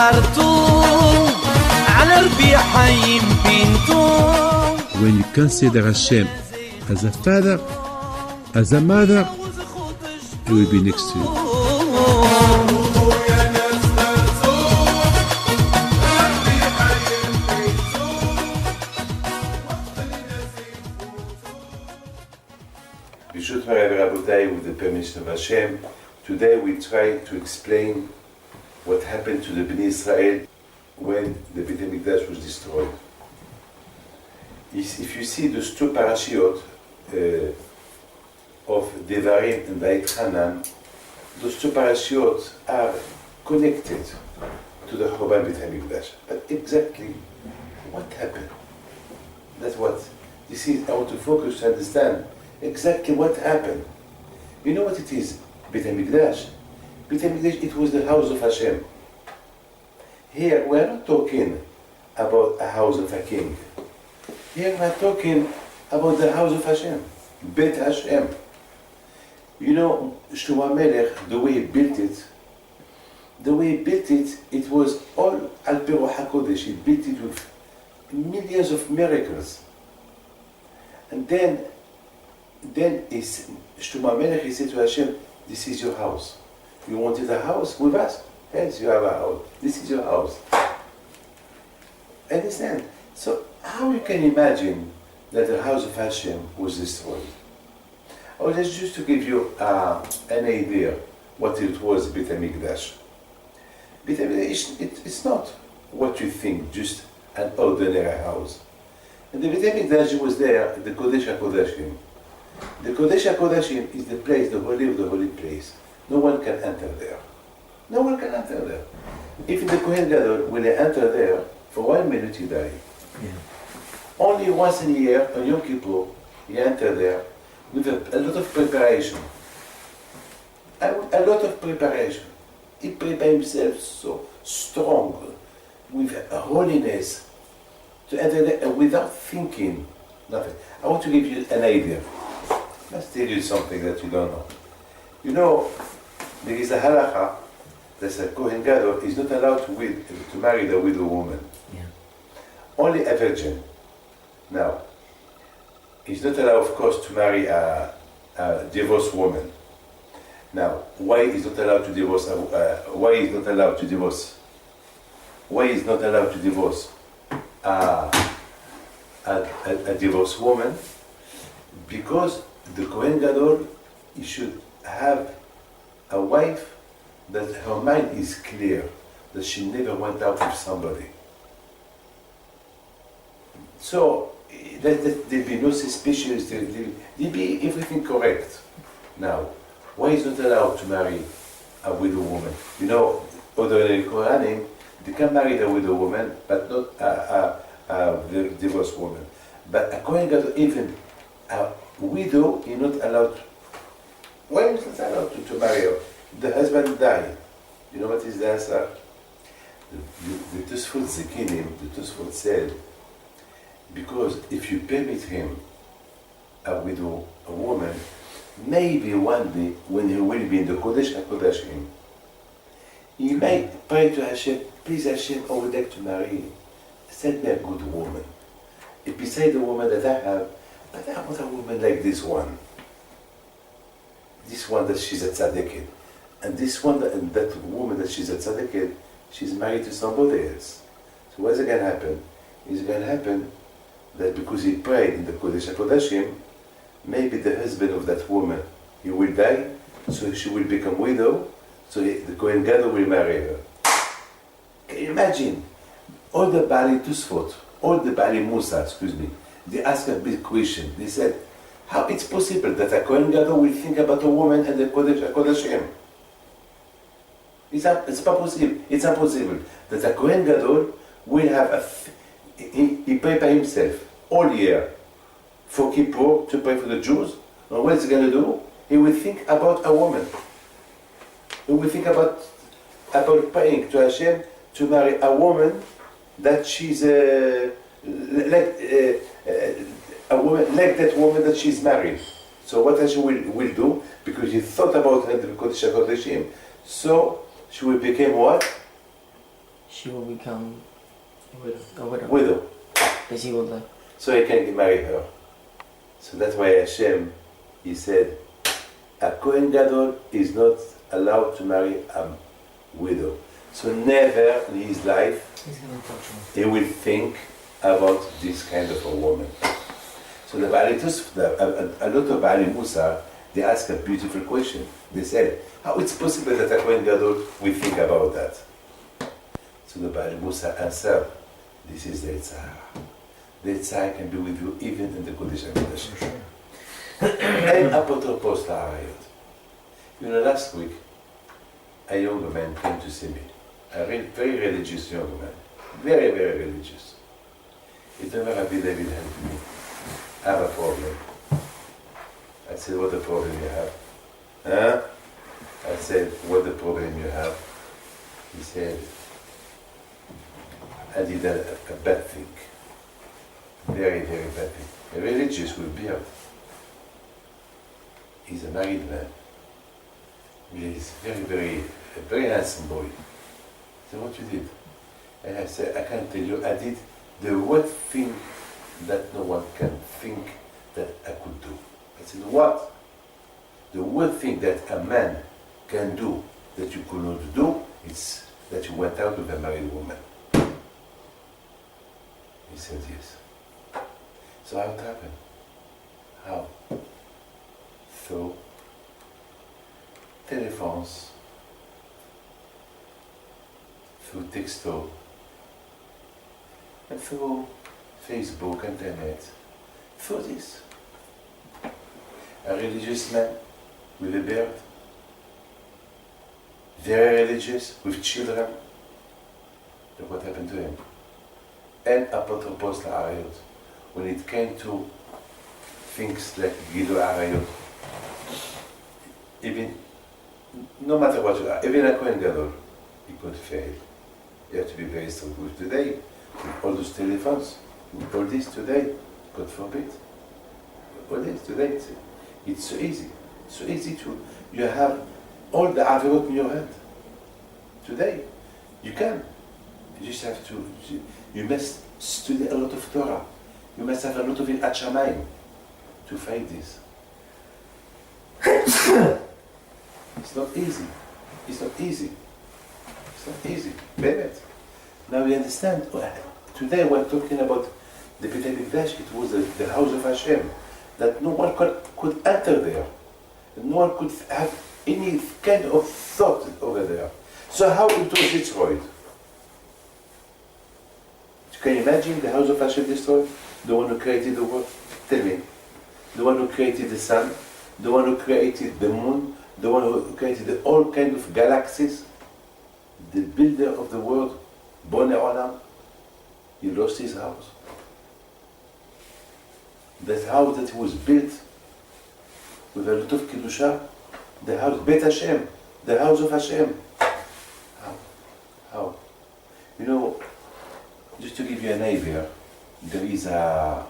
When you consider Hashem as a father, as a mother, He will be next to you. With the permission of Hashem, today we try to explain what happened to the Bnei Israel when the Beit HaMikdash was destroyed. If you see those two parashiot of Devarim and Beit Hanan, those two parashiot are connected to the Churban Beit HaMikdash. But exactly what happened? That's what this is. I want to focus to understand exactly what happened. You know what it is? Beit HaMikdash. Beit HaMikdash, it was the house of Hashem. Here we are not talking about a house of a king. Here we are talking about the house of Hashem. Beit Hashem. You know, Shlomo Melech, the way he built it, it was all al pi Ruach HaKodesh. He built it with millions of miracles. And then Shlomo Melech, he said to Hashem, this is your house. You wanted a house with us? Yes, you have a house. This is your house. Understand? So how you can imagine that the house of Hashem was destroyed? Oh, that's just to give you an idea what it was, Beit HaMikdash. Beit HaMikdash, it's not what you think, just an ordinary house. And the Beit HaMikdash was there, the Kodesh HaKodashim. The Kodesh HaKodashim is the place, the holy of the holy place. No one can enter there. No one can enter there. If the Kohen Gadol, when they enter there, for 1 minute he died. Yeah. Only once in a year, on Yom Kippur, he entered there with a lot of preparation. A lot of preparation. He prepared himself so strong, with a holiness, to enter there without thinking nothing. I want to give you an idea. Let's tell you something that you don't know. You know, there is a halacha that a Kohen Gadol is not allowed to marry the widow woman. Yeah. Only a virgin. Now, he's not allowed, of course, to marry a divorced woman. Now, why is not allowed to divorce? Why is not allowed to divorce? Why is not allowed to divorce a divorced woman? Because the Kohen Gadol, he should have a wife that her mind is clear, that she never went out with somebody. So there'll be no suspicions, there'll be everything correct. Now, why is not allowed to marry a widow woman? You know, other Kohanim, they can marry the widow woman, but not a divorced woman. But a Kohen Gadol, even a widow, is not allowed. Why is not allowed to marry her? The husband died. You know what is the answer? The Tosfot Zekinim, the Tosfot said, because if you permit him, a widow, a woman, maybe one day when he will be in the Kodesh HaKodashim, he may pray to Hashem, please Hashem, I would like to marry, send me a good woman. If beside the woman that I have, but I want a woman like this one. This one that she's a tzaddikin. And this one, that woman that she's a tzaddikin, she's married to somebody else. So what's going to happen? It's going to happen that because he prayed in the Kodesh HaKodashim, maybe the husband of that woman, he will die, so she will become widow, so the Kohen Gadol will marry her. Can you imagine? All the Bali Tosfot, all the Bali Musa, they asked a big question. They said, how it's possible that a Kohen Gadol will think about a woman and the Kodesh HaKodashim? It's impossible. It's impossible that a Kohen Gadol will have he pray by himself all year for Kippur to pray for the Jews. And what is he going to do? He will think about a woman. He will think about praying to Hashem to marry a woman that she's like a woman like that woman that she's married. So what Hashem will do, because he thought about her in the Kodesh HaKodashim, so she will become what? She will become a widow. Widow. Because he will die. So he can marry her. So that's why Hashem, he said, a Kohen Gadol is not allowed to marry a widow. So never in his life He's going to touch her. he will think about this kind of a woman. So the Balitus, a lot of Bali Musa, they ask a beautiful question. They said, how it's possible that a Kohen Gadol will think about that? So the Bali Musa answered, this is the Yitzhak. The Yitzhak can be with you even in the Kodesh HaKodeshim. And apotropos la'arayot. You know, last week, a young man came to see me. A very religious young man. Very, very religious. He told me, Rabbi David, help me. I have a problem. I said, what the problem you have? Huh? I said, what the problem you have? He said, I did a bad thing. Very, very bad thing. A religious with beard. He's a married man. He's a very handsome boy. I said, what you did? And I said, I can't tell you, I did the worst thing that no one can think that I could do. I said, what? The worst thing that a man can do that you could not do, is that you went out with a married woman. He said, yes. So how it happened? How? Through telephones, through texto, and through Facebook, internet, through this. A religious man with a beard, very religious, with children. Look what happened to him. And apotropos la'arayot. When it came to things like Gilu Arayot, even, no matter what you are, even a Kohen Gadol, he could fail. You have to be very strong with today, with all those telephones, with all this today, God forbid. All this today, it's so easy. So easy to, you have all the Avirot in your hand. Today, you can. You just have to, you must study a lot of Torah. You must have a lot of Yirat Shamayim to find this. It's not easy. It's not easy. It's not easy. Baby. Now we understand. Today we're talking about the Beit HaMikdash. It was the house of Hashem. That no one could enter there. No one could have any kind of thought over there. So how it was destroyed? Can you imagine the house of Hashem destroyed? The one who created the world? Tell me. The one who created the sun? The one who created the moon? The one who created all kind of galaxies? The builder of the world? Bonei Olam? He lost his house. That house that was built with a lot of Kedusha, the house, Beit Hashem, the house of Hashem. How? You know, just to give you an idea, there is a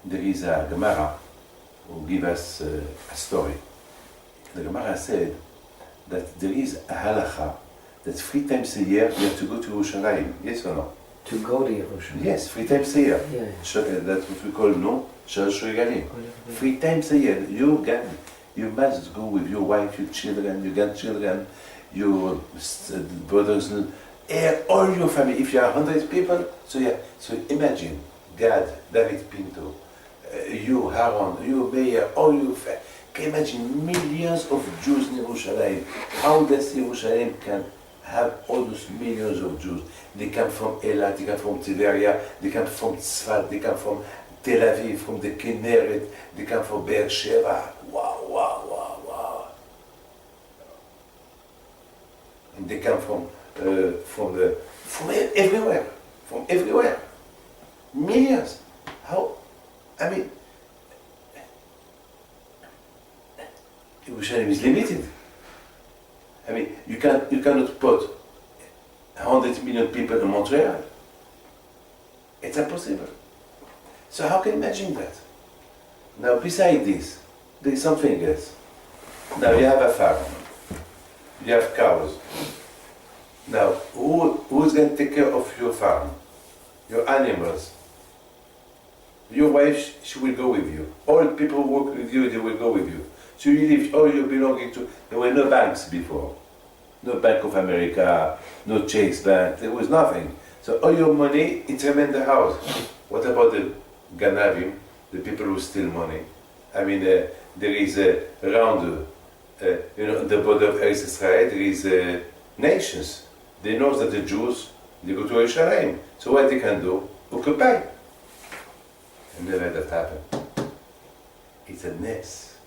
Gemara who give us a story. The Gemara said that there is a halacha that 3 times a year you have to go to Yerushalayim. Yes or no? To go to Yerushalayim? Yes, 3 times a year. Yeah. That's what we call no Shalosh Regalim. 3 times a year. You must go with your wife, your children, your grandchildren, your brothers, all your family. If you are 100 people, so imagine Gad, David Pinto, you Haron, you Meir, all your family. Can you imagine millions of Jews in Yerushalayim? How does Yerushalayim can have all those millions of Jews? They come from Eilat, they come from Tiberia, they come from Tzfat, they come from Tel Aviv, from the Kinneret, they come from Be'er Sheva. Wow. And they come from everywhere. Millions. How? I mean, Yerushalayim is limited. I mean, you cannot put 100 million people in Montreal. It's impossible. So how can you imagine that? Now, beside this, there is something else. Now you have a farm. You have cows. Now, who's going to take care of your farm, your animals? Your wife, she will go with you. All people who work with you, they will go with you. So you leave all your belongings to. There were no banks before, no Bank of America, no Chase Bank. There was nothing. So all your money, it remained in the house. What about the Ganavim, the people who steal money? I mean, there is around, the border of Eretz Israel, there is nations. They know that the Jews, they go to Yerushalayim. So what they can do? Occupy. And never that happened. It's a ness.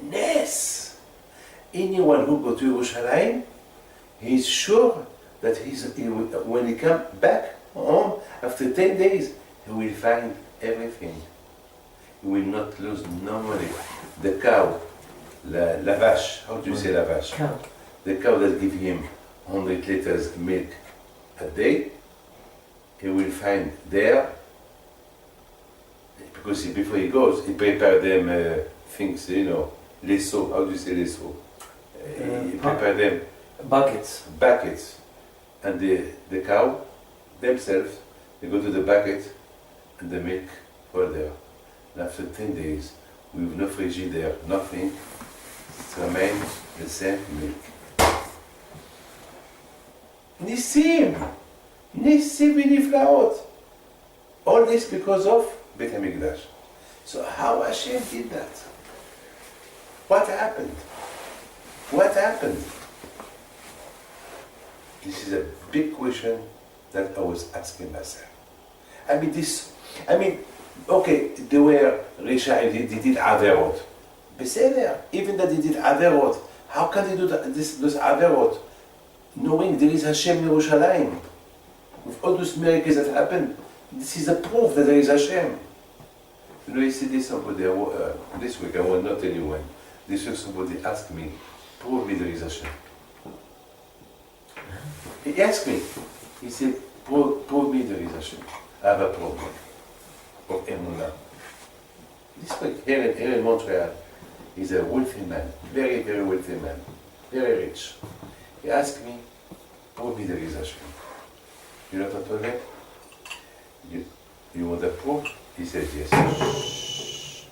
Ness! Anyone who go to Yerushalayim, he's sure that when he comes back home after 10 days, he will find everything. He will not lose no money. The cow, la vache, how do you say la vache? Cow. The cow that gives him 100 liters milk a day, he will find there, because before he goes, he prepare them things, lesso, how do you say lesso? He prepare them buckets, and the cow themselves, they go to the bucket and the milk for there. And after 10 days, with no frigidaire, nothing, it remains the same milk. Nissim ונפלאות. All this because of Beit HaMikdash. So how Hashem did that? What happened? What happened? This is a big question that I was asking myself. Okay, they were Risha, they did Averot. Beseder, even that they did Averot, how can they do those Averot? Knowing there is Hashem in Yerushalayim. With all those miracles that happened, this is a proof that there is Hashem. Yesterday somebody, this week, I will not tell you when, this week somebody asked me, prove me there is Hashem. He asked me, he said, prove me there is Hashem. I have a problem of Emunah. This week, here in Montreal, he's a wealthy man, very, very wealthy man, very rich. He asked me, prove me there is Hashem. You know what I told him? You want the proof? He said yes. Shh.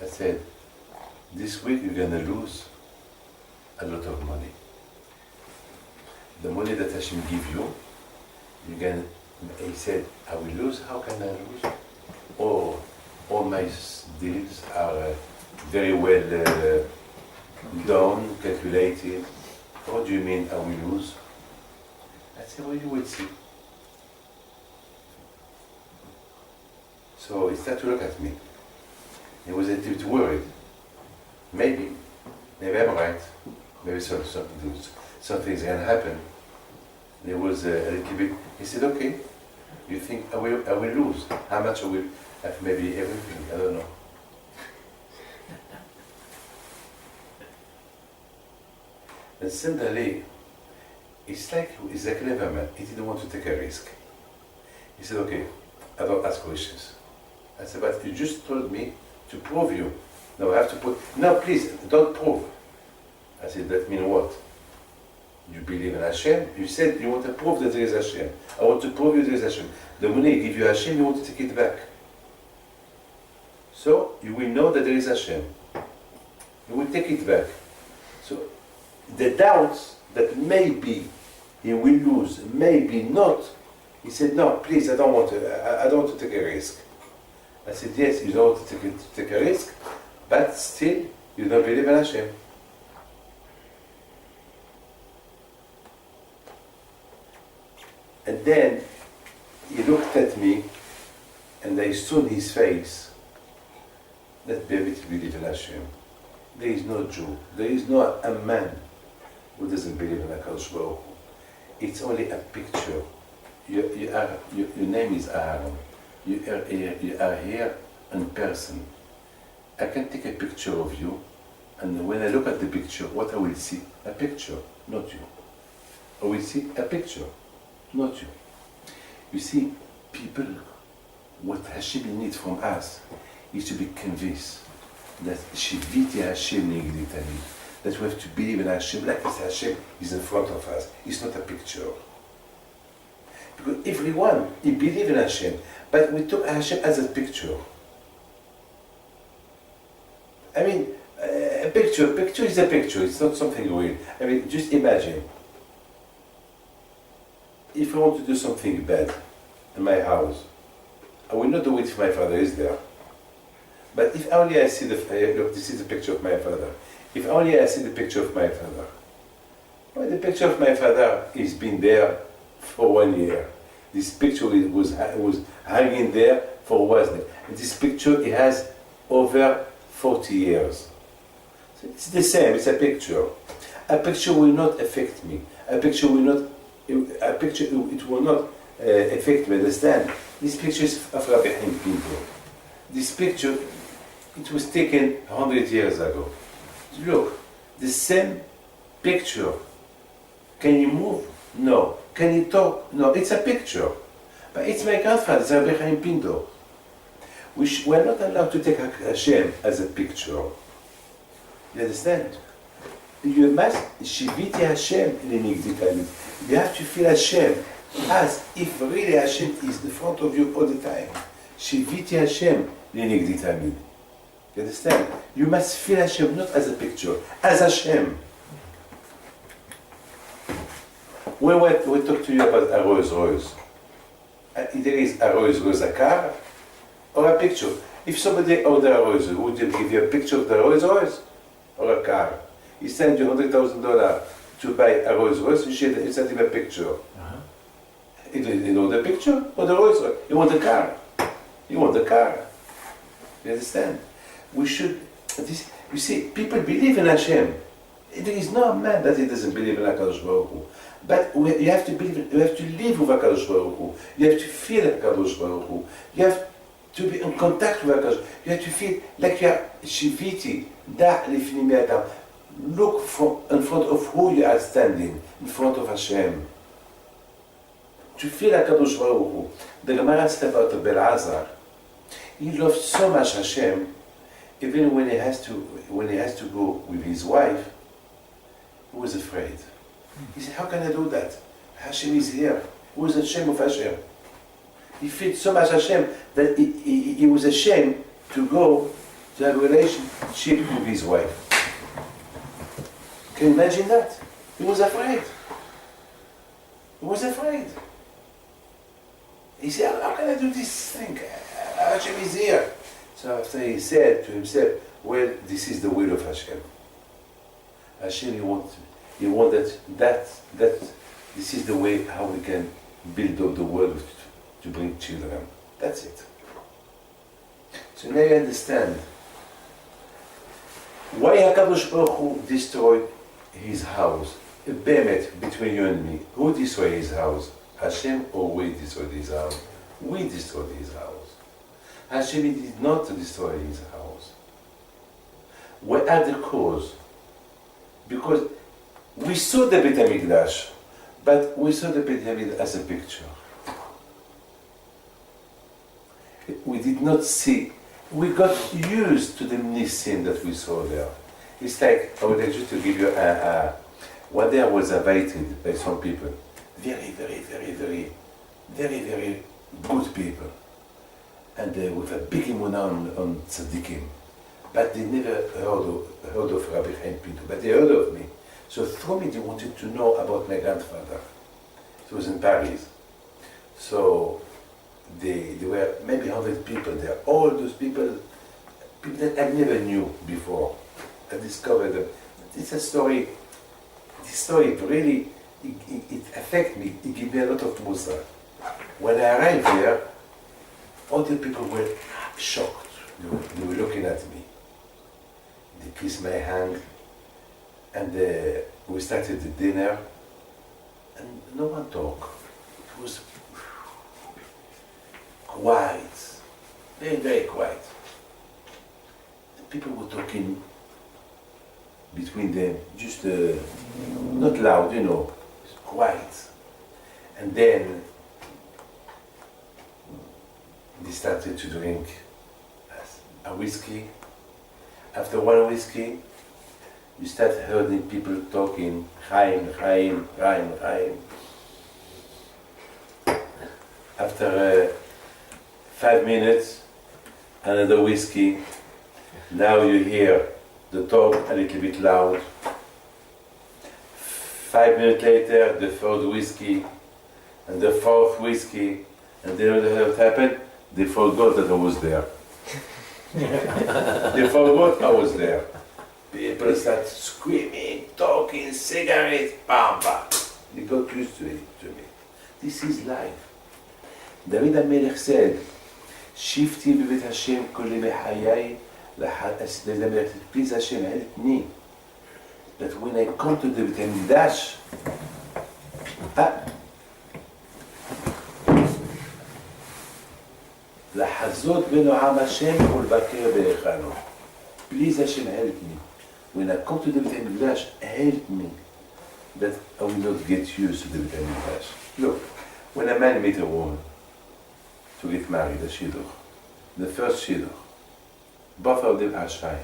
I said, this week you're going to lose a lot of money. The money that Hashem give you, he said, I will lose, how can I lose? All my deals are very well done, calculated. What do you mean I will lose? I said, well, you will see. So he started to look at me. He was a little bit worried. Maybe I'm right. Maybe something's going to happen. He was a little bit, he said, okay, you think I will lose? How much I will have? Maybe everything, I don't know. And suddenly, he's a clever man. He didn't want to take a risk. He said, okay, I don't ask questions. I said, but you just told me to prove you. No, I have to prove. No, please, don't prove. I said, that means what? You believe in Hashem? You said you want to prove that there is Hashem. I want to prove you there is Hashem. The money I give you Hashem, you want to take it back. So, you will know that there is Hashem. You will take it back. So, the doubts that maybe he will lose, maybe not, he said, no, please, I don't want to take a risk. I said, yes, you don't want to take a risk, but still, you don't believe in Hashem. And then, he looked at me, and I saw in his face that baby to believe in Hashem. There is no Jew, there is no a man who doesn't believe in HaKadosh Baruch Hu. It's only a picture. Your name is Aaron. You are here in person. I can take a picture of you, and when I look at the picture, what I will see? A picture, not you. I will see a picture, not you. You see, people, what Hashem needs from us is to be convinced that Shiviti Hashem Nigditani. that we have to believe in Hashem, like this Hashem is in front of us. It's not a picture. Because everyone, he believes in Hashem, but we took Hashem as a picture. I mean, a picture is a picture, it's not something real. I mean, just imagine, if I want to do something bad in my house, I will not do it if my father is there. But if only I see look, this is the picture of my father. If only I see the picture of my father. Well, the picture of my father has been there for 1 year. This picture was hanging there for 1 year. And this picture, it has over 40 years. So it's the same, it's a picture. A picture will not affect me. A picture will not affect me, understand? This picture is of Rabbi Chaim Pinto. This picture, it was taken 100 years ago. Look, the same picture. Can you move? No. Can you talk? No. It's a picture. But it's my grandfather, it's Rabbi Chaim Pinto. We're not allowed to take Hashem as a picture. You understand? You must, Shiviti Hashem Linigdi Tamid. You have to feel Hashem as if really Hashem is in front of you all the time. Shiviti Hashem Linigdi Tamid. You understand? You must feel Hashem not as a picture, as Hashem. When we talk to you about a Rolls Royce, there is a Rolls Royce, a car, or a picture. If somebody ordered a Rolls Royce, would you give you a picture of the Rolls Royce or a car? He sent you $100,000 to buy a Rolls Royce, you send him a picture. You know the picture or the Rolls Royce? You want the car. You want the car. You understand? We should, you see, people believe in Hashem. There is no man that he doesn't believe in HaKadosh Baruch Hu. But you have to believe, you have to live with HaKadosh Baruch Hu. You have to feel HaKadosh Baruch Hu. You have to be in contact with HaKadosh. You have to feel like you are Shiviti, Da Lifnim Yadam. Look in front of who you are standing, in front of Hashem. To feel HaKadosh Baruch Hu. The Gemara said about the Belazar. He loved so much Hashem, even when he has to go with his wife, he was afraid. He said, how can I do that? Hashem is here. He was ashamed of Hashem. He felt so much Hashem that he was ashamed to go to have a relationship with his wife. Can you imagine that? He was afraid. He was afraid. He said, how can I do this thing? Hashem is here. So after he said to himself, well, this is the will of Hashem. Hashem, he wanted that this is the way how we can build up the world to bring children. That's it. So now you understand why HaKadosh Baruch Hu destroyed his house. A behemoth between you and me. Who destroyed his house? Hashem or we destroyed his house? We destroyed his house. Hashem did not destroy his house. We are the cause. Because we saw the Beit HaMikdash, but we saw the Beit HaMikdash as a picture. We did not see, we got used to the Nissim that we saw there. It's like, I would like just to give you one day I was invited by some people, very good people, and with a big emunah on tzaddikim, but they never heard of Rabbi Chaim Pinto, but they heard of me. So through me they wanted to know about my grandfather. It was in Paris. So there were maybe 100 people there. All those people that I never knew before. I discovered them. It's a story. This story really, it affected me. It gave me a lot of musar. When I arrived there, all the people were shocked. They were looking at me. They kissed my hand, and we started the dinner, and no one talked. It was quiet, very quiet. The people were talking between them, just not loud, quiet. And then they started to drink a whiskey. After one whiskey, you start hearing people talking, Chaim, Chaim, Chaim, Chaim. After 5 minutes, another whiskey. Now you hear the talk a little bit loud. 5 minutes later, the third whiskey, and the fourth whiskey, and then what happened? They forgot that I was there. They forgot I was there. People start screaming, talking, cigarettes, bam, bam. They got used to it, to me. This is life. David HaMelech said, "Shifti b'vet Hashem kol yemei hayai." David HaMelech said, "Please Hashem, help me, that when I come to the Beit HaMikdash, לחזות בנועם השם ולבקר בהיכלו." Please Hashem, help me. When I come to the Beit HaMikdash, help me that I will not get used to the Beit HaMikdash. Look, when a man meets a woman to get married, a shidduch, the first shidduch, both of them are shy.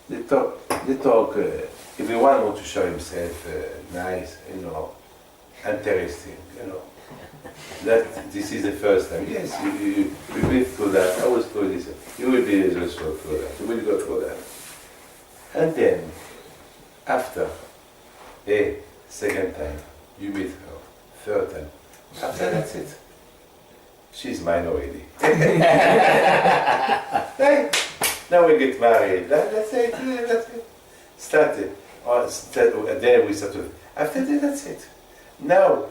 They talk, everyone wants to show himself nice, interesting, That this is the first time. Yes, you went through that. I was through this. You will be also through that. You will go through that. And then, after a second time, you meet her. Third time. After that's it. She's mine already. Right? Now we get married. That's it. That's it. Started. Then we started. After that, that's it. Now,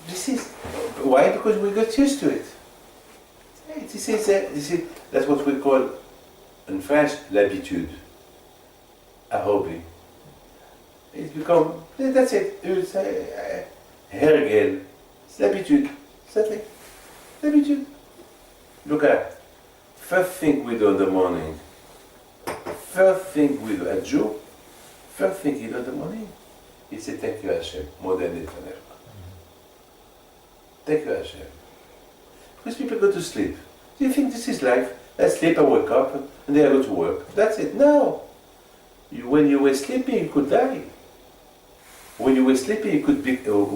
this is why? Because we got used to it. This is that's what we call in French l'habitude, a hobby. It's become that's it. It's hergel. It's l'habitude. Exactly. L'habitude. Look at first thing we do in the morning. First thing we do, a Jew. First thing he do in the morning, he say thank you Hashem more than anything else. Thank you Hashem. Because people go to sleep. Do you think this is life? I sleep, I wake up, and then I go to work. That's it. No. When you were sleeping, you could die. When you were sleeping, you could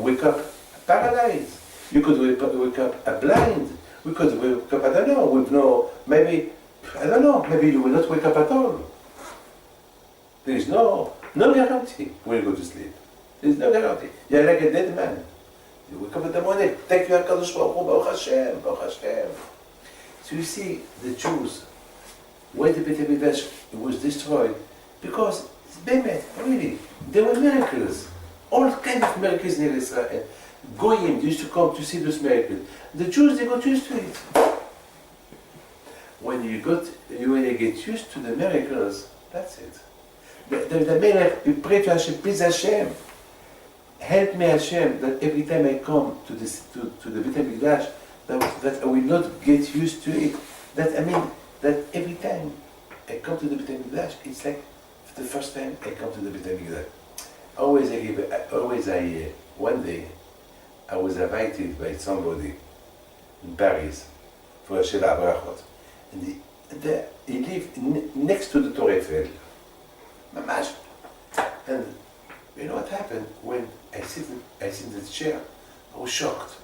wake up paralyzed. You could wake up blind. We could wake up, I don't know, with maybe you will not wake up at all. There is no guarantee when you go to sleep. There is no guarantee. You're like a dead man. You wake up in the morning, thank you, HaKadosh Baruch Hu, Baruch Hashem, Baruch Hashem. So you see, the Jews, when the Beit HaMikdash was destroyed, because, Bemet, really, there were miracles. All kinds of miracles in Israel. Goyim used to come to see those miracles. The Jews, they got used to it. When you get used to the miracles, that's it. The Melech, we pray to Hashem, please Hashem, help me Hashem, that every time I come to the Beit HaMikdash, that I will not get used to it. That every time I come to the Beit HaMikdash, it's like the first time I come to the Beit HaMikdash. One day, I was invited by somebody in Paris for a Shela Brachot. And he lived next to the Torah Eiffel. Mamash. And you know what happened? When I sit in the chair, I was shocked.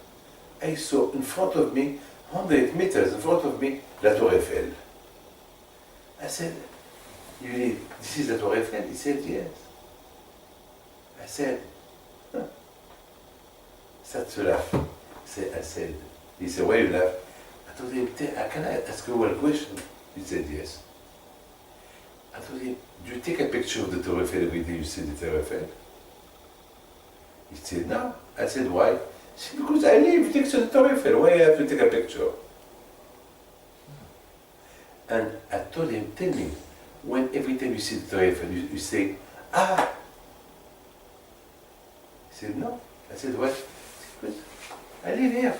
I saw in front of me, 100 meters in front of me, la Torah Eiffel. I said, this is the Torah Eiffel? He said, yes. I said, huh. Started to laugh. I said, he said, why you laugh? I told him, can I ask you one question? He said, yes. I told him, do you take a picture of the Torah Eiffel every day you see the Torah Eiffel? He said, no. I said, why? He said, because I live next to the Torah Eiffel. Why I have to take a picture? And I told him, tell me, when every time you see the Torah Eiffel, you say, ah. He said, no. I said, what? He said, I live here.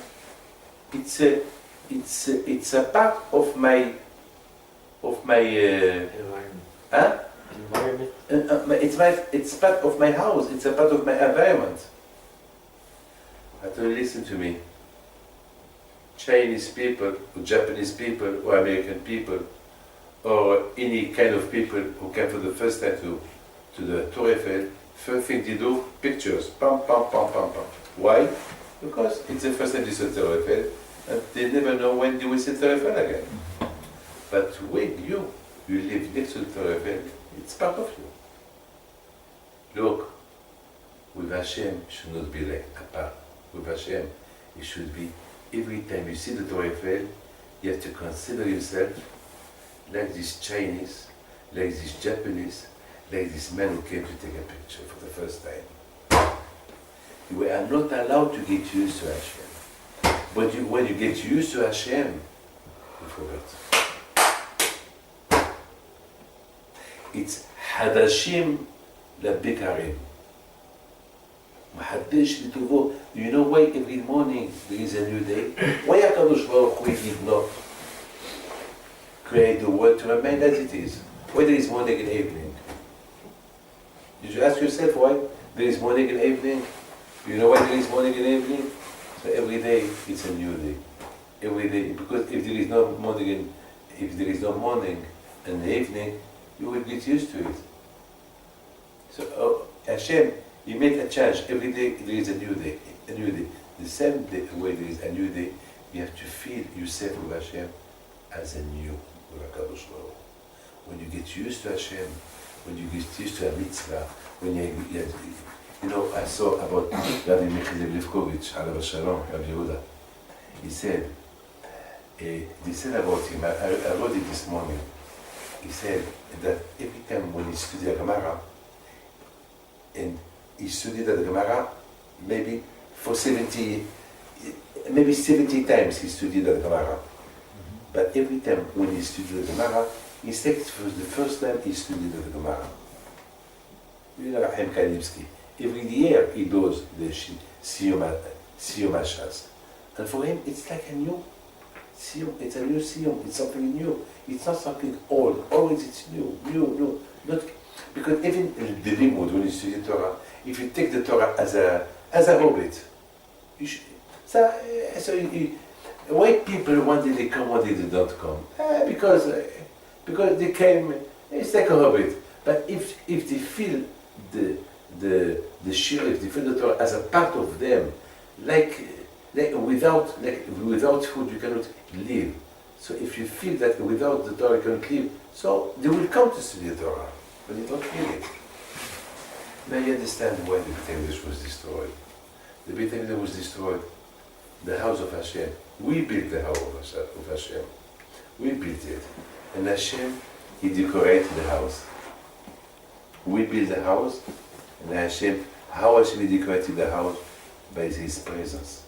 It's a part of my Environment. huh? Environment. It's part of my house. It's a part of my environment. I told you, listen to me. Chinese people, or Japanese people, or American people, or any kind of people who come for the first time to the Tour Eiffel, first thing they do, pictures, pam, pam, pam, pam, pam. Why? Because it's the first time they saw the Tour Eiffel, and they never know when they will see the Tour Eiffel again. But when you live next to the Tour Eiffel, it's part of you. Look, with Hashem, it should not be like apart. With Hashem, it should be, every time you see the Tour Eiffel, you have to consider yourself like this Chinese, like this Japanese, like this man who came to take a picture for the first time. We are not allowed to get used to Hashem. But when you get used to Hashem, you forget. It's Hadashim Labikarim. You know why every morning there is a new day? Why HaKadosh Baruch Hu did not create the world to remain as it is? Why there is morning and evening? Did you ask yourself why there is morning and evening? You know why there is morning and evening? So every day it's a new day. Every day, because if there is no morning and evening, you will get used to it. So Hashem, He made a change. Every day there is a new day, a new day. The same day where there is a new day, you have to feel yourself with Hashem as a new with HaKadosh Baruch Hu. When you get used to Hashem, when you get used to a mitzvah, when you know, I saw about Rabbi Michael Levkovich, Alav Shalom, Rabbi Yehuda. He said, they said about him, I wrote it this morning. He said that every time when he studied Gemara, and he studied the Gemara, maybe for 70 times he studied the Gemara. But every time when he studied the Gemara, he said it was the first time he studied the Gemara. You know, Chaim Kanivsky. Every year he does the Siyum Hashas. And for him, it's like a new Siyum. It's a new Siyum. It's something new. It's not something old. Always it's new. Not, because even the limud, when you study Torah, if you take the Torah as a hobbit, white people, one day they come, one day they don't come. Because they came, it's like a hobbit. But if they feel the shir, if they feel the Torah as a part of them, like without food you cannot live. So if you feel that without the Torah you cannot live, so they will come to study the Torah, but they don't feel it. Now you understand why the Beit HaMikdash was destroyed. The Beit HaMikdash was destroyed. The house of Hashem. We built the house of Hashem. We built it. And Hashem, He decorated the house. We built the house, and Hashem, how Hashem decorated the house? By His presence.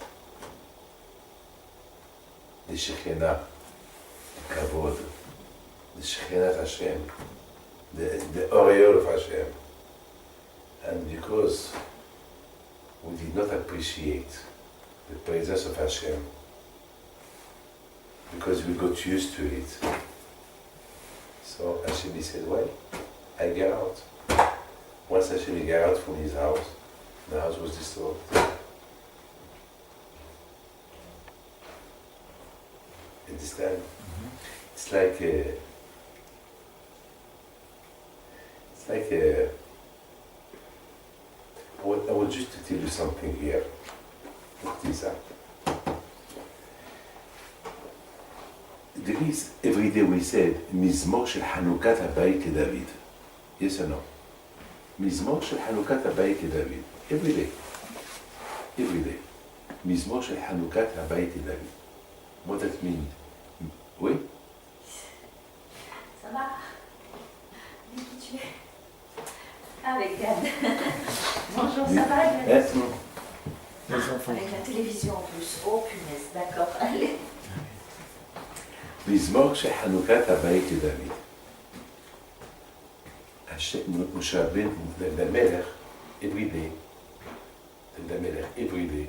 The Shekhinah, the Kavod, the Shekhinah Hashem, the aureole of Hashem. And because we did not appreciate the presence of Hashem, because we got used to it, so Hashem said, well, I get out. Once Hashem got out from his house, the house was destroyed. Understand? Mm-hmm. It's like I want just to tell you something here. What is that? There is, every day we said, Mizmor shel Hanukat Habayit LeDavid. Yes or no? Mizmor shel Hanukat Habayit LeDavid. Every day. Every day. Mizmor shel Hanukat Habayit LeDavid. What does that mean? Oui? Ça va? Dis qui tu es? Avec Gad. Bonjour, ça va Gad? Yes. Les enfants. Avec la télévision en plus. Oh punaise, d'accord, allez. מזמור של חנוכת הבית לדוד. משה רבנו, למלך, every day. למלך, every day.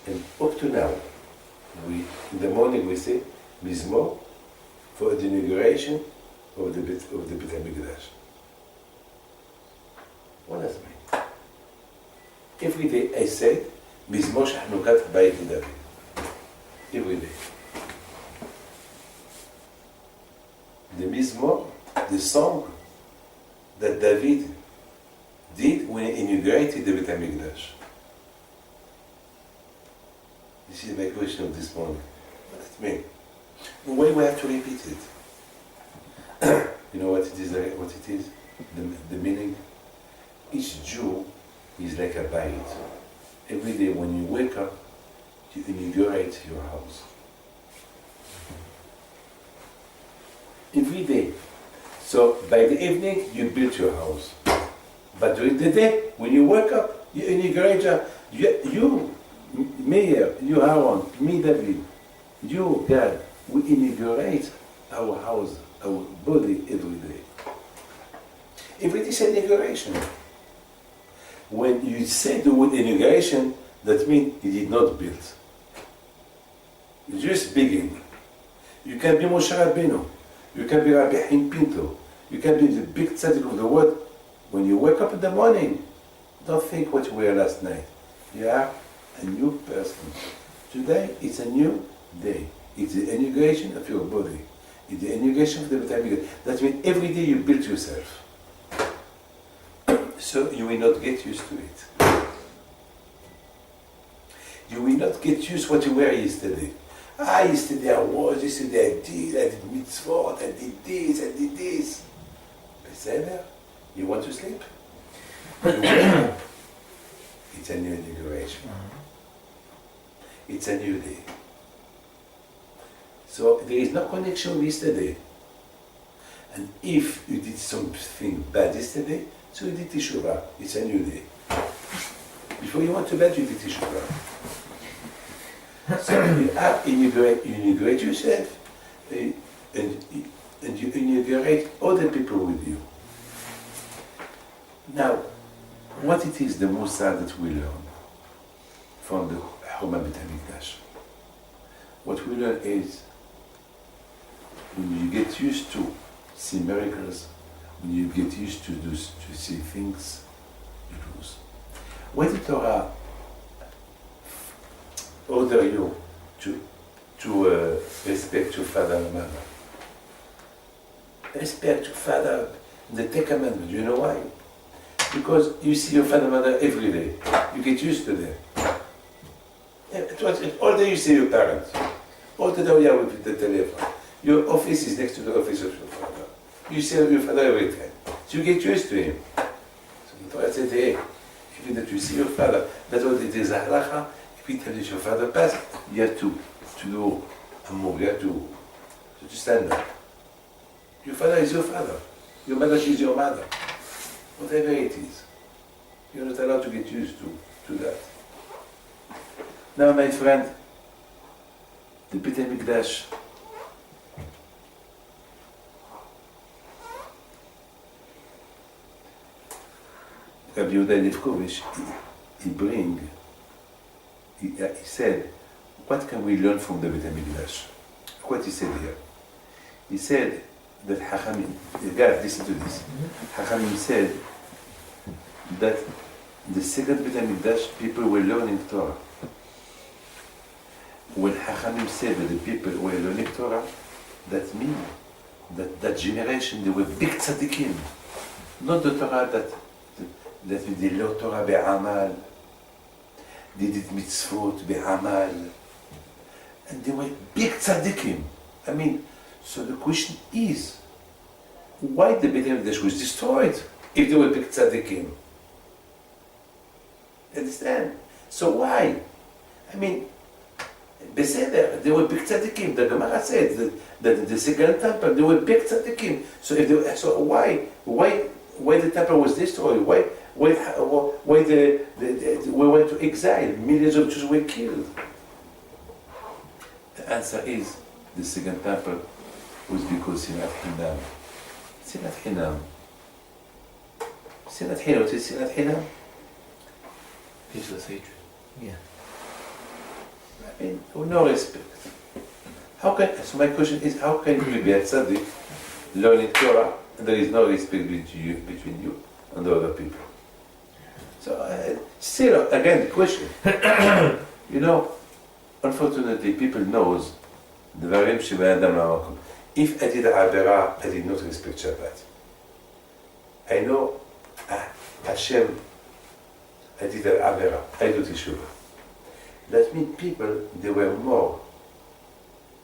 And up to now, in the morning we say, מזמור for the inauguration of the Beit HaMikdash. What does it mean? Every day I say, מזמור של חנוכת הבית לדוד. Every day. the Mizmor, the song that David did when he inaugurated the Beit HaMikdash. This is my question of this morning. What does it mean? Why we have to repeat it? You know what it is? The meaning? Each Jew is like a bite. Every day when you wake up, you inaugurate your house. Every day. So by the evening, you build your house. But during the day, when you wake up, you inaugurate you, Meir, you Aaron, me David, you God, we inaugurate our house, our body every day. Every day is an inauguration. When you say the word inauguration, that means you did not build. You just begin. You can be Moshe Rabbeinu. You can be Rabbi Haim Pinto. You can be the big tzaddik of the world. When you wake up in the morning, don't think what you were last night. You are a new person. Today, it's a new day. It's the inauguration of your body. It's the inauguration of the Beit HaMikdash. That means every day you build yourself. So you will not get used to it. You will not get used to what you were yesterday. Yesterday I did mitzvot, I did this. Beseder, you want to sleep? It's a new inauguration. It's a new day. So there is no connection with yesterday. And if you did something bad yesterday, so you did Teshuvah. It's a new day. Before you went to bed, you did Teshuvah. So you inaugurate yourself, and you inaugurate other people with you. Now, what it is the Musar that we learn from the Choma Beit HaMikdash? What we learn is when you get used to see miracles, when you get used to see things, you lose. When the Torah order you to respect your father and mother, respect your father, the Ten Commandments. You know why? Because you see your father and mother every day. You get used to them. All day you see your parents. All the day you are with the telephone. Your office is next to the office of your father. You see your father every time. So you get used to him. So the Torah said, hey, even that you see your father, that's what it is a halacha. If you tell your father passed, you have to do a move, you have to stand up. Your father is your father. Your mother is your mother. Whatever it is. You're not allowed to get used to that. Now, my friend, the Beit HaMikdash, Rabbi Yehuda Lefkovich, he said, what can we learn from the Beit HaMikdash? What he said here. He said that Hachamim, God, listen to this. Hachamim said that the second Beit HaMikdash, people were learning Torah. When Hachamim said that the people were learning Torah, that means that generation, they were big tzaddikim. Not the Torah that they learned Torah be'amal, they did mitzvot be'amal, and they were big tzaddikim. I mean, so the question is, why the Beit HaMikdash was destroyed if they were big tzaddikim? Understand? So why? I mean, Beseder, they were big tzaddikim. The Gemara said that the second temple, they were big tzaddikim. So if they, so why the temple was destroyed? Why we went to exile? Millions of Jews were killed. The answer is the second temple was because Sinat Hinam. Sinat Hinam. Sinat Hinam. What is Sinat Hinam? Useless hatred. Yeah. I mean, no respect. So my question is, how can you be a tzaddik, learning Torah, and there is no respect between you and the other people? So still, again, the question. You know, unfortunately, people knows the Devarim Sheba Adam Lamakom. if I did Avera, I did not respect Shabbat. I know Hashem, I did Avera, I do Teshuvah. That means people, they were more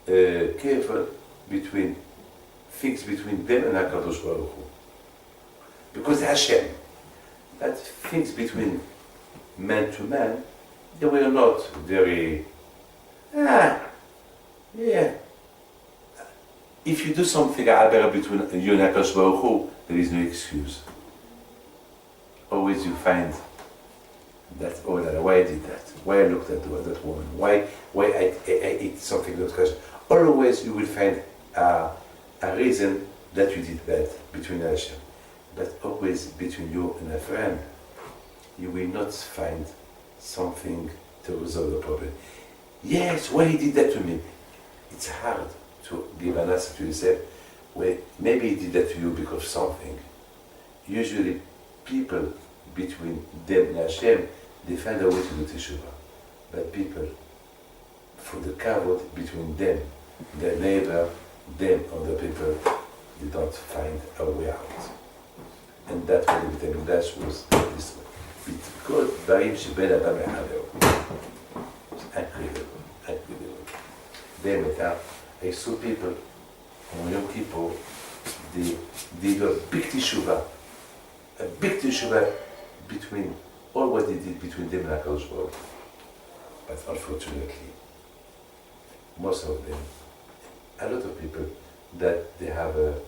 careful between things between them and HaKadosh Baruch Hu. Because Hashem, that things between man to man, they were not very, yeah. If you do something between you and HaKadosh Baruch Hu, there is no excuse. Always you find that, why I did that? Why I looked at that woman? Why I ate something not kosher? Always you will find a reason that you did bad between Hashem. But always between you and a friend, you will not find something to resolve the problem. Yes, why he did that to me? It's hard to give an answer to yourself. Well, maybe he did that to you because of something. Usually people between them and Hashem, they find a way to do Teshuvah. But people, for the kavod between them, their neighbor, them, other people, they don't find a way out. And that's why the Beit HaMikdash was this way. Because Barim Sheben Adam Echadeu. It's incredible. Then I saw people on Yom Kippur, they did a big teshuvah between all what they did between them and HaKadosh Baruch Hu. But unfortunately, most of them, a lot of people, that they have a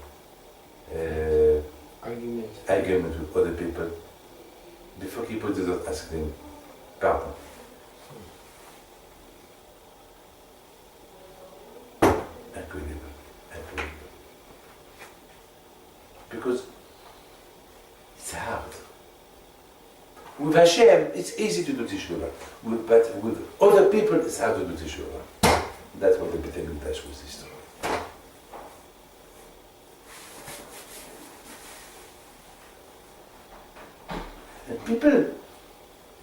argument with other people, before people do not ask them pardon. Incredible. Because it's hard. With Hashem, it's easy to do Teshuvah. But with other people, it's hard to do Teshuvah. That's what the Beit HaMikdash was destroyed. And people,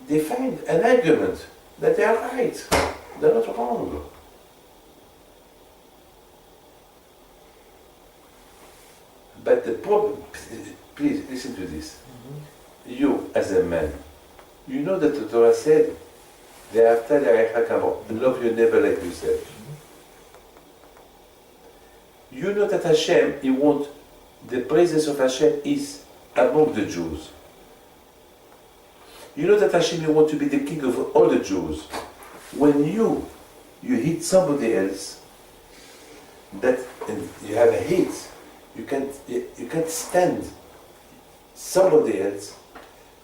they find an argument that they are right. They're not wrong. But the problem, please listen to this. Mm-hmm. You, as a man, you know that the Torah said, love your neighbor like yourself. Mm-hmm. You know that Hashem, He wants, the presence of Hashem is among the Jews. You know that Hashem, He wants to be the king of all the Jews. When you hit somebody else, that and you have a hate, you can't stand somebody else.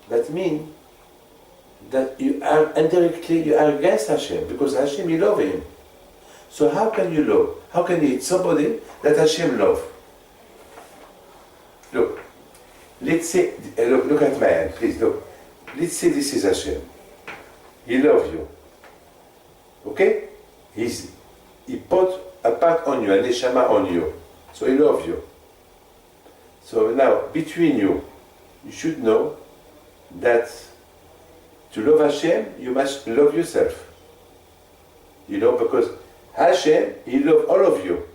That means that you are indirectly you are against Hashem, because Hashem, you love Him. So how can you love? How can you hate somebody that Hashem love? Look, let's say, look at my hand, please look. Let's say this is Hashem. He loves you. Okay? He put a part on you, a neshama on you. So He loves you. So now, between you should know that to love Hashem, you must love yourself. You know, because Hashem, He loves all of you.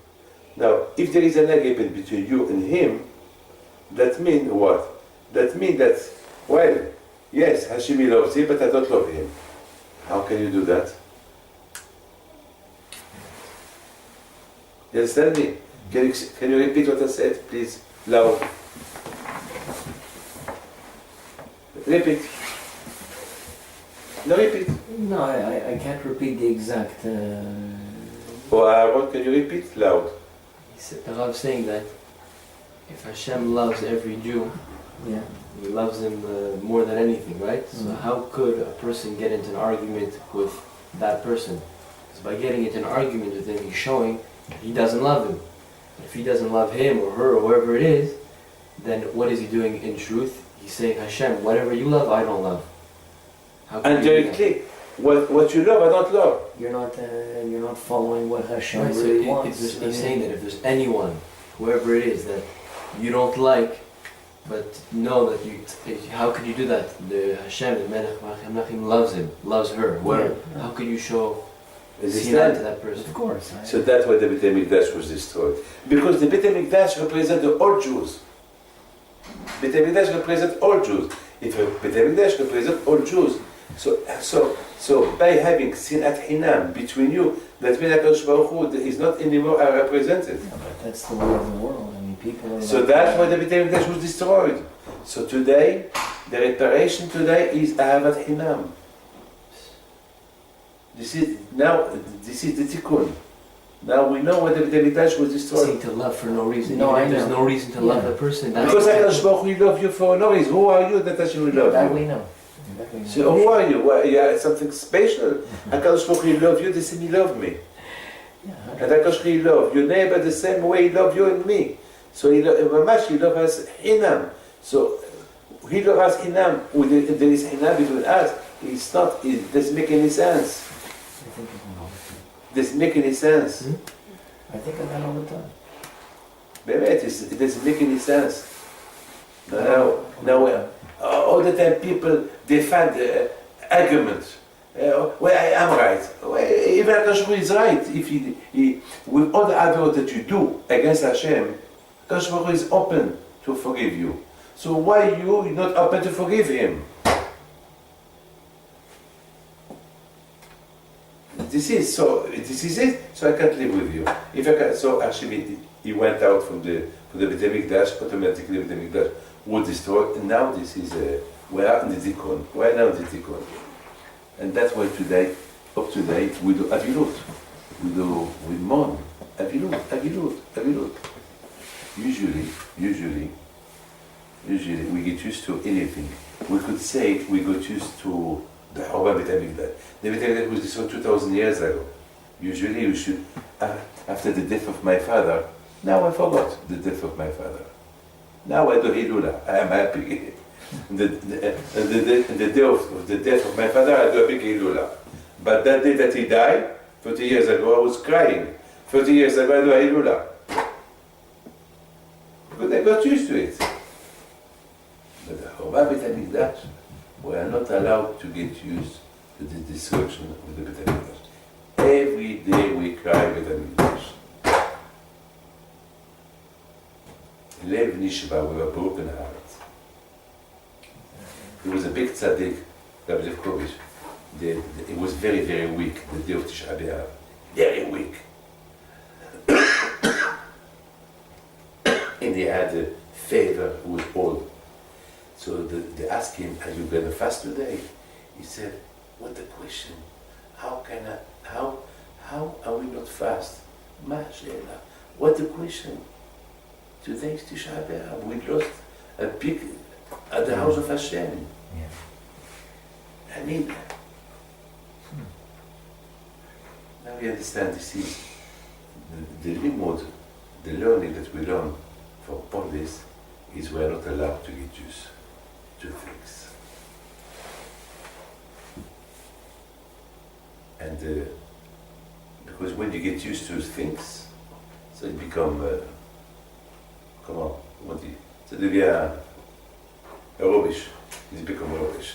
Now, if there is an argument between you and Him, that means what? That means that, well, yes, Hashem, He loves Him, but I don't love Him. How can you do that? You understand me? Can you repeat what I said, please? Loud. Repeat. No, repeat. No, I can't repeat the exact... What can you repeat? Loud. The Rav saying that if Hashem loves every Jew, Yeah. He loves him more than anything, right? So how could a person get into an argument with that person? Because by getting into an argument with him, he's showing he doesn't love him. If he doesn't love him or her or whoever it is, then what is he doing in truth? He's saying, Hashem, whatever you love, I don't love. How can And directly, what you love, I don't love. You're not following what Hashem Right, so really wants. he's saying that if there's anyone, whoever it is, that you don't like, but know that you, how could you do that? The Hashem, the Melech Malachim loves him, loves her, whatever. Yeah. How could you show sinat to that person. Of course. So that's why the Beit HaMikdash was destroyed. Because the Beit HaMikdash represents all Jews. Beit HaMikdash represents all Jews. If Beit HaMikdash represents all Jews, so by having sinat hinam between you, that means HaKadosh Baruch Hu is not anymore represented. Yeah, but that's the way of the world. I mean, people are. So that's why the Beit HaMikdash was destroyed. So today, the reparation today is Ahavat Hinam. This is the tikkun. Now we know why the Beit HaMikdash was destroyed. Saying to love for no reason. No, Even I if there's know. no reason to love the person. That's Because HaKadosh Baruch Hu love you for no reason. Who are you that Hashem will love That you? we know. That we know. So who are you? Well, yeah, something special. HaKadosh Baruch Hu love you the same he love me. Yeah, And HaKadosh Baruch Hu love your neighbor the same way he love you and me. So he love us hinam. So he love us hinam. There is hinam between us. It's not. It doesn't make any sense. I think of that all the time. Doesn't make any sense. I think of that all the time. It doesn't make any sense. Now, all the time people defend arguments. Well, I am right. Well, even HaKadosh Baruch Hu is right. If he, with all the advert that you do against Hashem, HaKadosh Baruch Hu is open to forgive you. So why you're not open to forgive him? This is it. So I can't live with you. If I can, so actually he went out from the Beit HaMikdash. Automatically the Beit HaMikdash was destroyed. And now this is we are in the tikkun. We are now in the tikkun. And that's why today, up today, we do avilut. We mourn. Avilut. Usually, we get used to anything. We could say we got used to the Chorban Beit HaMikdash. The Beit HaMikdash was destroyed 2,000 years ago. Usually we should, after the death of my father, now I forgot the death of my father. Now I do Hilula, I am happy. The day of the death of my father, I do a big Hilula. But that day that he died, 30 years ago, I was crying. 30 years ago, I do a Hilula. Because I got used to it. But the Chorban Beit HaMikdash, we are not allowed to get used to the destruction of the Beit HaMikdash. Every day we cry Beit HaMikdash. Lev Nishba, with a broken heart. He was a big tzaddik, Rabbi Levkovich. He was very, very weak the day of Tisha B'Av. Very weak. And he had a fever, he was old. So they asked him, are you going to fast today? He said, what a question. How are we not fast? Mashallah. What a question. Today is Tisha B'Av. We lost a pig at the house of Hashem. Yeah. I mean, now we understand this is the limud, the learning that we learn from all this is we are not allowed to get used to things. And because when you get used to things, so it become, comment on dit, ça devient rubbish. It's become rubbish.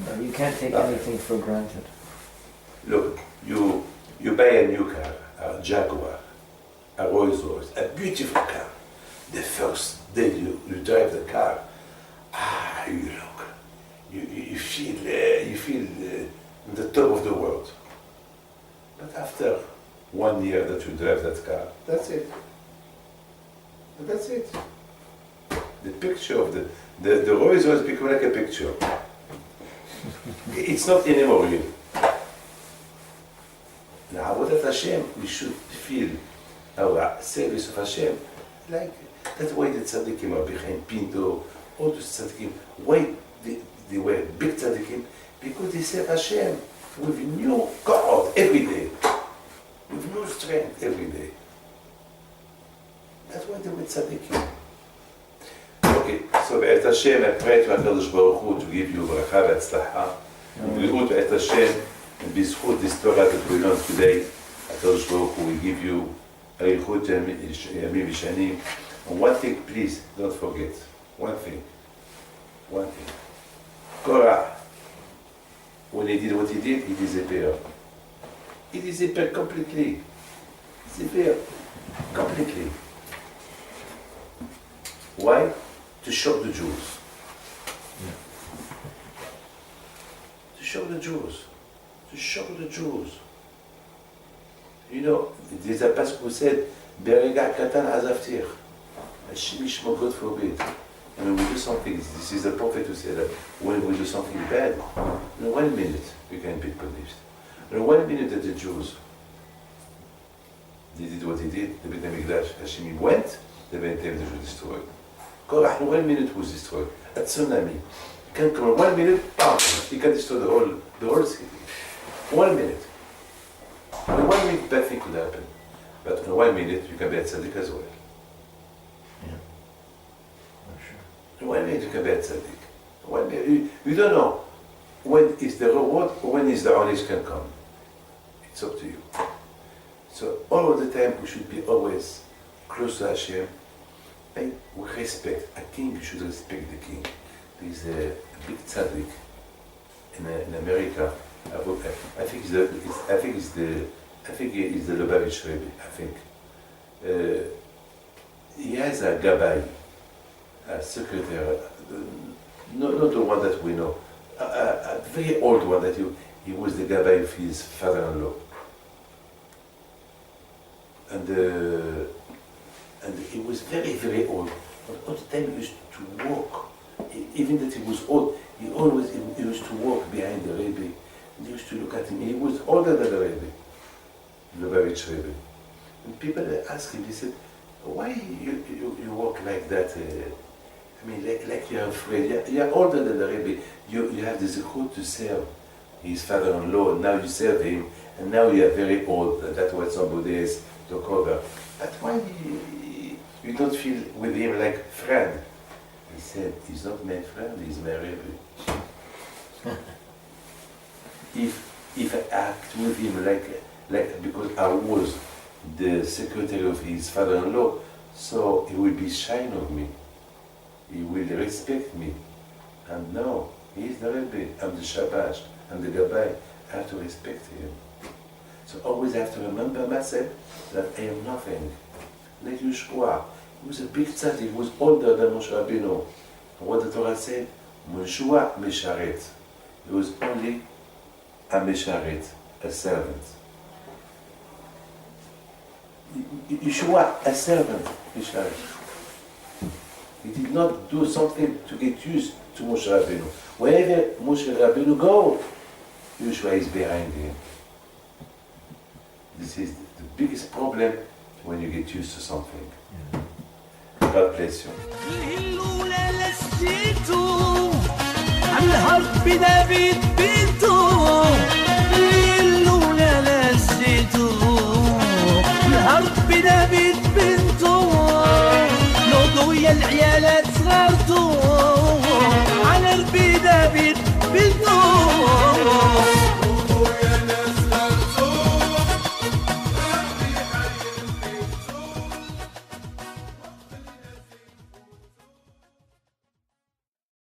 No, you can't take anything for granted. Look, you buy a new car, a Jaguar, a Rolls Royce, a beautiful car. The first day you drive the car, you feel in the top of the world. But after 1 year that you drive that car, that's it. That's it. The picture of the Rolls Royce become like a picture. It's not anymore real. Now, what of Hashem, we should feel our service of Hashem. Like, that's why the tzaddikim are behind Pinto, all those tzaddikim. Why they were big tzaddikim? Because they serve Hashem with new God every day. With new strength every day. That's why they were tzaddikim. Okay, so Be'ez Hashem, I pray to HaKadosh Baruch Hu to give you bracha v'atzlacha. B'zchut Be'ez Hashem, and b'zchut this Torah that we learned today, HaKadosh Baruch Hu will give you arichut yamim v'shanim. And one thing, please, don't forget. One thing. Korah, when he did what he did, he disappeared. It disappeared completely. Disappeared completely. Why? To shock the Jews. To shock the Jews. To shock the Jews. You know, there's a passage who said, Berega katan azaftir. Shemishmo, God forbid. And when we do something, this is the prophet who said that when we do something bad, in 1 minute we can be punished. In 1 minute that the Jews, they did what they did, the Beit HaMikdash, Hashem went, the Beit HaMikdash was destroyed. Korach in 1 minute was destroyed. A tsunami. It can come in 1 minute, bam, it can destroy the whole city. 1 minute. In 1 minute, bad thing could happen. But in 1 minute, you can be at tzaddik as well. In 1 minute, you can be at tzaddik. 1 minute, you don't know when is the reward or when is the honest can come. It's up to you. So all of the time, we should be always close to Hashem. And we respect. A king should respect the king. There is a big tzaddik in America. I think he's the Lubavitch Rebbe. I think he has a gabbai, a secretary, not the one that we know, a very old one that he was the gabbai of his father-in-law, and he was very, very old. But all the time he used to walk, even that he was old, he used to walk behind the Rebbe. And he used to look at him. He was older than the Rebbe, Lubavitch Rebbe. And people asked him, they said, why you walk like that? I mean, like you're afraid. You're older than the Rebbe. You have the zechut to serve his father-in-law, and now you serve him, and now you are very old. That's what somebody is to cover. But why you don't feel with him like friend? He said, he's not my friend, he's my Rebbe. If I act with him like because I was the secretary of his father-in-law, so he will be shy of me. He will respect me. And no, he is the Rebbe. I'm the Shabash. I'm the Gabbai. I have to respect him. So always I have to remember myself that I am nothing. Like Yeshua, he was a big tzaddik. He was older than Moshe Rabbeinu. And what the Torah said, Yeshua Mesharet. He was only a Mesharet, a servant. Yeshua, a servant, Mesharet. He did not do something to get used to Moshe Rabbeinu. Wherever Moshe Rabbeinu go, Yeshua is behind him. This is the biggest problem when you get used to something. God bless you. ويا العيالات صغارتو على ربي دافيد بنتو